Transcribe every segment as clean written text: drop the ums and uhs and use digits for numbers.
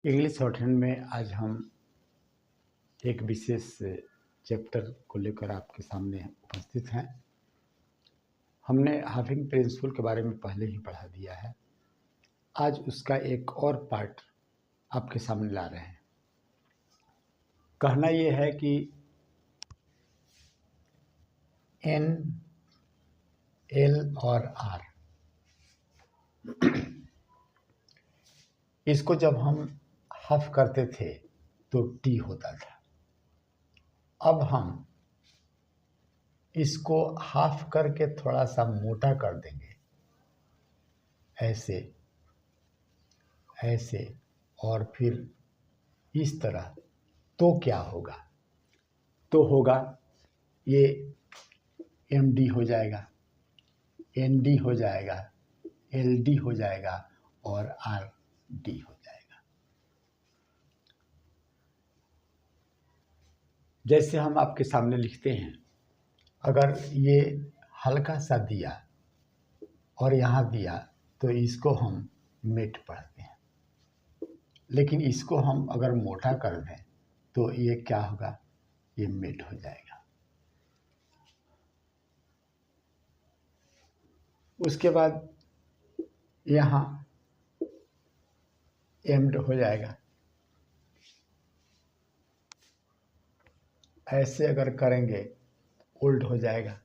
English shorthand में आज हम एक विशेष चैप्टर को लेकर आपके सामने उपस्थित हैं। हमने हाफिंग प्रिंसिपल के बारे में पहले ही पढ़ा दिया है। आज उसका एक और पार्ट आपके सामने ला रहे हैं। कहना ये है कि एन, एल और आर, इसको जब हम हफ करते थे तो टी होता था। अब हम इसको हाफ करके थोड़ा सा मोटा कर देंगे, ऐसे ऐसे और फिर इस तरह। तो क्या होगा? तो होगा ये एम डी हो जाएगा, एन डी हो जाएगा, एल डी हो जाएगा और आर डी हो जाएगा। जैसे हम आपके सामने लिखते हैं, अगर ये हल्का सा दिया और यहाँ दिया तो इसको हम मेट पढ़ते हैं, लेकिन इसको हम अगर मोटा कर दें तो ये क्या होगा? ये मेट हो जाएगा। उसके बाद यहाँ एम्ड हो जाएगा। ऐसे अगर करेंगे ओल्ड हो जाएगा।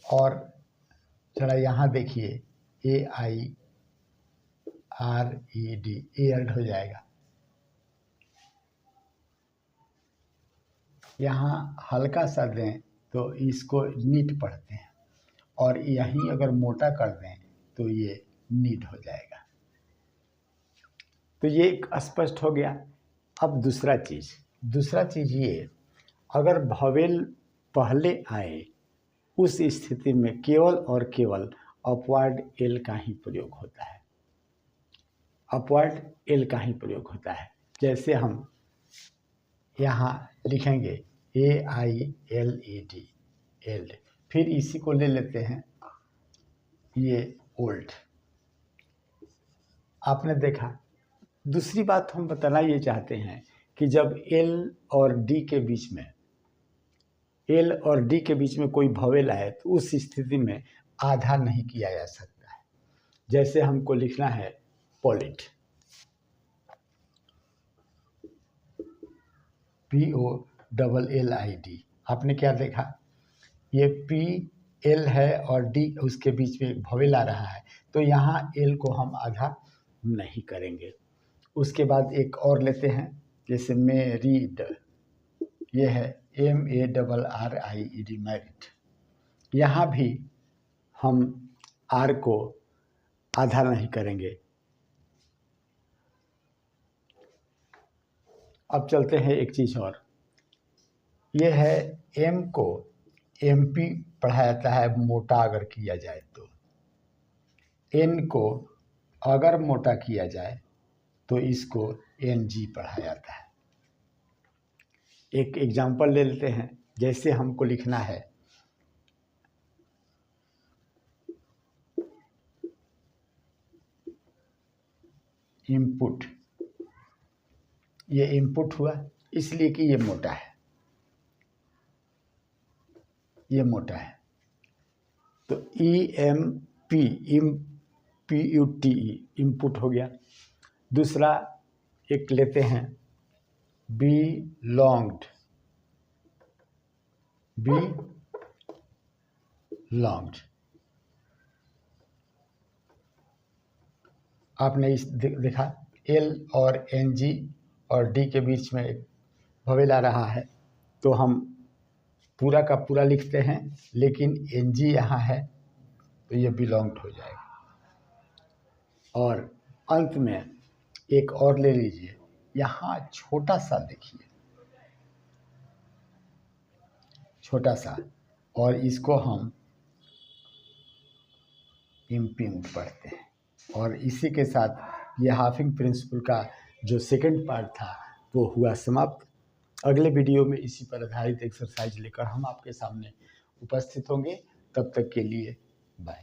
और जरा यहाँ देखिए, A I R E D, aired हो जाएगा। यहाँ हल्का सा दें तो इसको नीट पढ़ते हैं, और यहीं अगर मोटा कर दें तो ये नीड हो जाएगा। तो ये स्पष्ट हो गया। अब दूसरा चीज़ ये, अगर भवेल पहले आए उस स्थिति में केवल और केवल अपवर्ड एल का ही प्रयोग होता है। अपवर्ड एल का ही प्रयोग होता है। जैसे हम यहाँ लिखेंगे A I L E D, ailed, फिर इसी को ले लेते हैं ये ओल्ड। आपने देखा। दूसरी बात हम बताना ये चाहते हैं कि जब एल और डी के बीच में कोई भवेल आए तो उस स्थिति में आधा नहीं किया जा सकता है। जैसे हमको लिखना है पॉलिट, POLLID। आपने क्या देखा? ये P L है और D उसके बीच में एक भवेल आ रहा है, तो यहाँ L को हम आधा नहीं करेंगे। उसके बाद एक और लेते हैं, जैसे मैरिड, ये है MARRIED, मैरिड। यहाँ भी हम R को आधा नहीं करेंगे। अब चलते हैं एक चीज़ और, ये है M को MP पढ़ा जाता है मोटा अगर किया जाए तो, N को अगर मोटा किया जाए तो इसको NG पढ़ा जाता है। एक एग्जाम्पल ले लेते हैं। जैसे हमको लिखना है इनपुट, ये इनपुट हुआ इसलिए कि ये मोटा है, ये मोटा है, तो EMP, PUTE, इनपुट हो गया। दूसरा एक लेते हैं बिलोंग्ड, आपने इस देखा, L और NG और D के बीच में एक भवेल आ रहा है, तो हम पूरा का पूरा लिखते हैं, लेकिन NG यहाँ है तो ये बिलोंग्ड हो जाएगा। और अंत में एक और ले लीजिए, यहाँ छोटा सा देखिए, छोटा सा, और इसको हम इम्पिंग पढ़ते हैं। और इसी के साथ ये हाफिंग प्रिंसिपल का जो सेकंड पार्ट था वो हुआ समाप्त। अगले वीडियो में इसी पर आधारित एक्सरसाइज लेकर हम आपके सामने उपस्थित होंगे। तब तक के लिए बाय।